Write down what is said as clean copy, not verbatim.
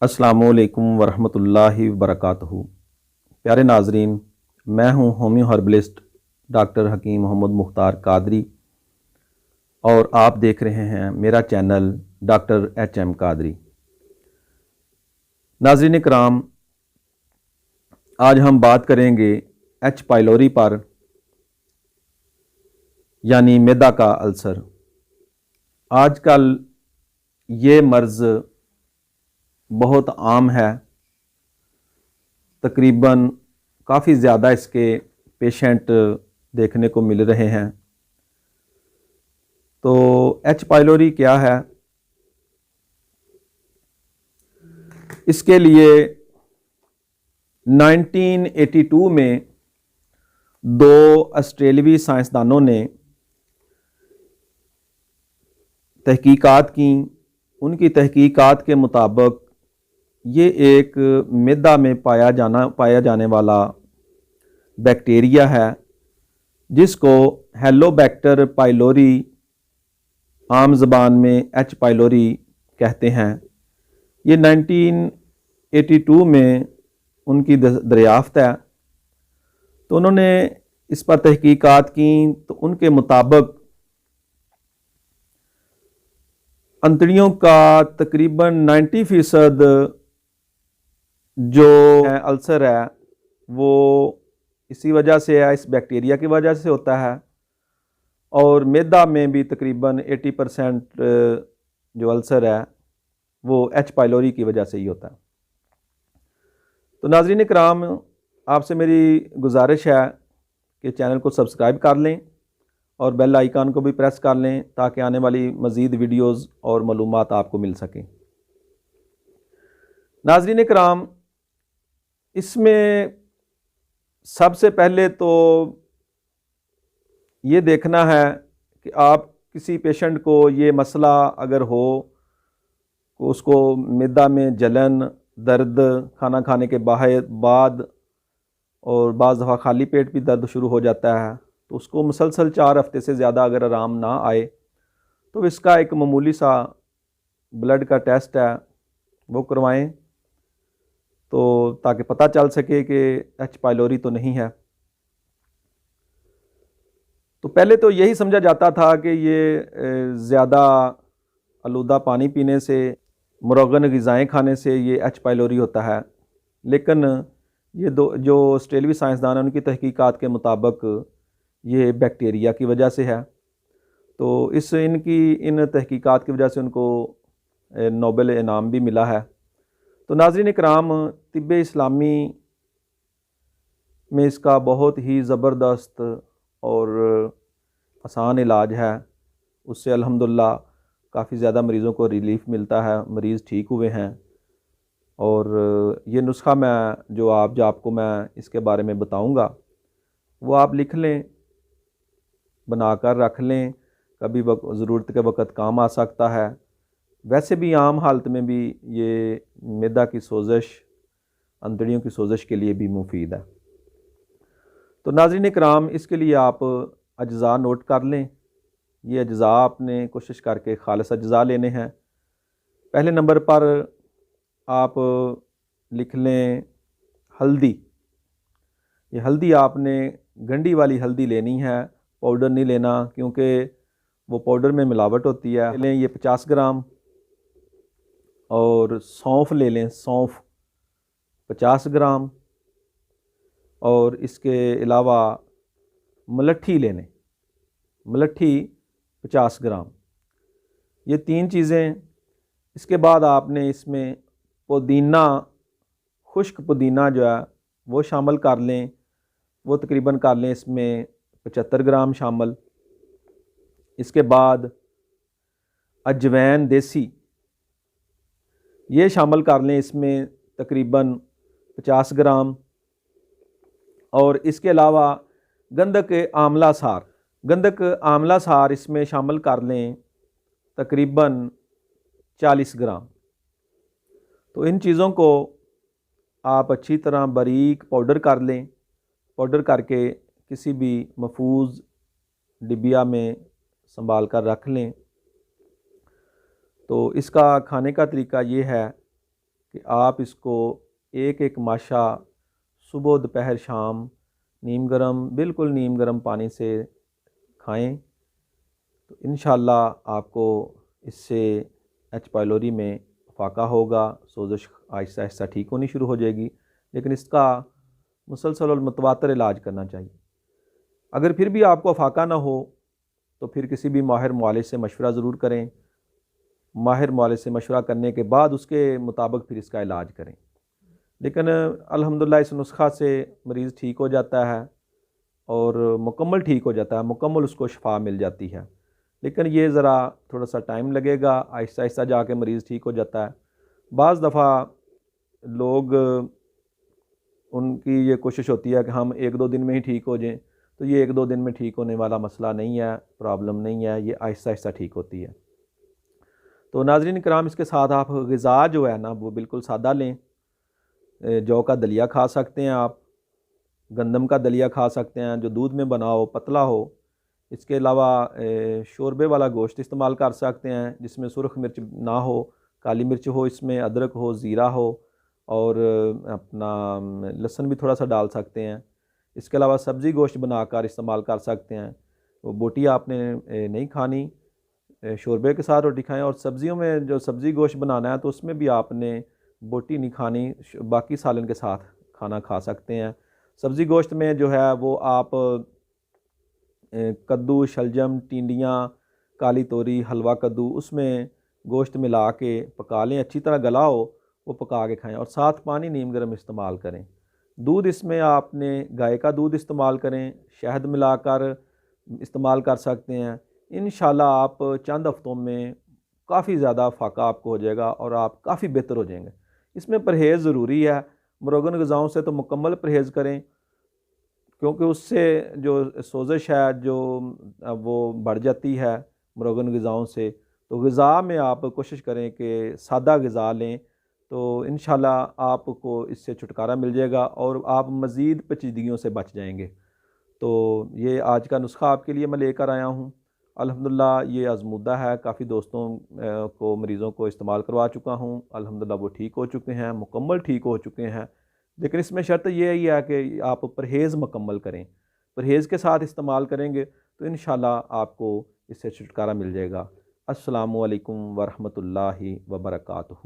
अस्सलामुअलैकुम वरहमतुल्लाहि वबरकातुहू। प्यारे नाजरीन, मैं हूँ होम्यो हर्बलिस्ट डॉक्टर हकीम मोहम्मद मुख्तार कादरी और आप देख रहे हैं मेरा चैनल डॉक्टर एच.एम. कादरी। नाजरीन इकराम, आज हम बात करेंगे एच पाइलोरी पर, यानी मैदा का अल्सर। आजकल ये मर्ज़ बहुत आम है, तकरीबन काफ़ी ज़्यादा इसके पेशेंट देखने को मिल रहे हैं। तो एच पाइलोरी क्या है? इसके लिए 1982 में दो ऑस्ट्रेलियाई साइंसदानों ने तहकीकात की। उनकी तहकीकात के मुताबिक ये एक मैदा में पाया जाने वाला बैक्टीरिया है, जिसको हेलोबैक्टर पाइलोरी, आम ज़बान में एच पाइलोरी कहते हैं। ये 1982 में उनकी दरियाफ्त है। तो उन्होंने इस पर तहकीकात की, तो उनके मुताबिक अंतड़ियों का तकरीबन 90% जो अल्सर है वो इसी वजह से है, इस बैक्टीरिया की वजह से होता है। और मैदा में भी तकरीबन 80% जो अल्सर है वो एच पाइलोरी की वजह से ही होता है। तो नाज़रीन इकराम, आपसे मेरी गुजारिश है कि चैनल को सब्सक्राइब कर लें और बेल आइकन को भी प्रेस कर लें, ताकि आने वाली मज़ीद वीडियोज़ और मालूमात आपको मिल सकें। नाज़रीन इकराम, इसमें सबसे पहले तो ये देखना है कि आप किसी पेशेंट को ये मसला अगर हो, उसको मैदा में जलन, दर्द, खाना खाने के बाद और बाज़ दफ़ा खाली पेट भी दर्द शुरू हो जाता है, तो उसको मुसलसल 4 हफ़्ते से ज़्यादा अगर आराम ना आए, तो इसका एक मामूली सा ब्लड का टेस्ट है वो करवाएं, तो ताकि पता चल सके कि एच पाइलोरी तो नहीं है। तो पहले तो यही समझा जाता था कि ये ज़्यादा आलूदा पानी पीने से, मुरगन ग़िज़ाएँ खाने से ये एच पाइलोरी होता है। लेकिन ये जो ऑस्ट्रेलियाई साइंसदान हैं, उनकी तहकीकात के मुताबिक ये बैक्टीरिया की वजह से है। तो इन तहकीकात की वजह से उनको नोबेल इनाम भी मिला है। तो नाज़रीन इकराम, तिब्ब इस्लामी में इसका बहुत ही ज़बरदस्त और आसान इलाज है। उससे अल्हम्दुलिल्लाह काफ़ी ज़्यादा मरीज़ों को रिलीफ़ मिलता है, मरीज़ ठीक हुए हैं। और ये नुस्खा जो आपको मैं इसके बारे में बताऊंगा, वो आप लिख लें, बनाकर रख लें, कभी ज़रूरत के वक़्त काम आ सकता है। वैसे भी आम हालत में भी ये मैदा की सोज़श, अंतड़ियों की सोज़श के लिए भी मुफीद है। तो नाज़रीन इकराम, इसके लिए आप अज्ज़ा नोट कर लें। ये अज्ज़ा आपने कोशिश करके खालिस अज्ज़ा लेने हैं। पहले नंबर पर आप लिख लें हल्दी। ये हल्दी आपने गंडी वाली हल्दी लेनी है, पाउडर नहीं लेना, क्योंकि वो पाउडर में मिलावट होती है। ले लें ये 50 ग्राम। और सौंफ ले लें, सौंफ 50 ग्राम। और इसके अलावा मलट्ठी ले लें, मलट्ठी 50 ग्राम। ये 3 चीज़ें। इसके बाद आपने इसमें पुदीना, खुश्क पुदीना जो है वो शामिल कर लें। वो तकरीबन कर लें इसमें 75 ग्राम शामिल। इसके बाद अजवैन देसी, ये शामिल कर लें इसमें तकरीबन 50 ग्राम। और इसके अलावा गंधक आंवला सार, गंधक आंवला सार इसमें शामिल कर लें तकरीबन 40 ग्राम। तो इन चीज़ों को आप अच्छी तरह बारीक पाउडर कर लें। पाउडर करके किसी भी महफूज डिबिया में संभाल कर रख लें। तो इसका खाने का तरीका ये है कि आप इसको एक एक माशा सुबह दोपहर शाम नीम गर्म, बिल्कुल नीम गर्म पानी से खाएं। तो इंशाअल्लाह आपको इससे एच पाइलोरी में फाका होगा, सोजिश आहिस्ता आहिस्ता ठीक होनी शुरू हो जाएगी। लेकिन इसका मुसलसल और मुतवातर इलाज करना चाहिए। अगर फिर भी आपको फाका ना हो तो फिर किसी भी माहिर मुआलिज से मशवरा ज़रूर करें। माहिर मुआलिज से मशवरा करने के बाद उसके मुताबिक फिर इसका इलाज करें। लेकिन अल्हम्दुलिल्लाह इस नुस्खा से मरीज़ ठीक हो जाता है और मुकम्मल ठीक हो जाता है, मुकम्मल उसको शफा मिल जाती है। लेकिन ये ज़रा थोड़ा सा टाइम लगेगा, आहिस्ता आहिस्ता जाके मरीज़ ठीक हो जाता है। बाज़ दफ़ा लोग, उनकी ये कोशिश होती है कि हम 1-2 दिन में ही ठीक हो जाएं, तो ये 1-2 दिन में ठीक होने वाला मसला नहीं है, प्रॉब्लम नहीं है, ये आहिस्ता आहिस्ता ठीक होती है। तो नाज़रीन किराम, इसके साथ आप ग़िज़ा जो है ना वो बिल्कुल सादा लें। जौ का दलिया खा सकते हैं आप, गंदम का दलिया खा सकते हैं जो दूध में बना हो, पतला हो। इसके अलावा शोरबे वाला गोश्त इस्तेमाल कर सकते हैं जिसमें सुरख मिर्च ना हो, काली मिर्च हो, इसमें अदरक हो, ज़ीरा हो और अपना लहसुन भी थोड़ा सा डाल सकते हैं। इसके अलावा सब्ज़ी गोश्त बनाकर इस्तेमाल कर सकते हैं। वो बोटी आपने नहीं खानी, शोरबे के साथ रोटी खाएं। और सब्ज़ियों में जो सब्ज़ी गोश्त बनाना है तो उसमें भी आपने बोटी नहीं खानी, बाकी सालन के साथ खाना खा सकते हैं। सब्ज़ी गोश्त में जो है वो आप कद्दू, शलजम, टिंडियाँ, काली तोरी, हलवा कद्दू, उसमें गोश्त मिला के पका लें, अच्छी तरह गला हो वो पका के खाएं और साथ पानी नीम गर्म इस्तेमाल करें। दूध इसमें आपने गाय का दूध इस्तेमाल करें, शहद मिलाकर इस्तेमाल कर सकते हैं। इंशाल्लाह आप चंद हफ्तों में काफ़ी ज़्यादा फाका आपको हो जाएगा और आप काफ़ी बेहतर हो जाएंगे। इसमें परहेज़ ज़रूरी है। मुरगन ग़िज़ाओं से तो मुकम्मल परहेज़ करें क्योंकि उससे जो सोजिश है जो वो बढ़ जाती है मुरगन ग़िज़ाओं से। तो ग़िज़ा में आप कोशिश करें कि सादा ग़िज़ा लें, तो इंशाल्लाह आपको इससे छुटकारा मिल जाएगा और आप मज़ीद पेचीदगियों से बच जाएंगे। तो ये आज का नुस्खा आपके लिए मैं लेकर आया हूँ। अल्हम्दुलिल्लाह ये आज़मूदा है, काफ़ी दोस्तों को, मरीज़ों को इस्तेमाल करवा चुका हूँ। अल्हम्दुलिल्लाह वो ठीक हो चुके हैं, मुकम्मल ठीक हो चुके हैं। लेकिन इसमें शर्त ये ही है कि आप परहेज़ मुकम्मल करें। परहेज़ के साथ इस्तेमाल करेंगे तो इंशाल्लाह आपको इससे छुटकारा मिल जाएगा। अस्सलामु अलैकुम वरहमतुल्लाहि वबरकातुहू।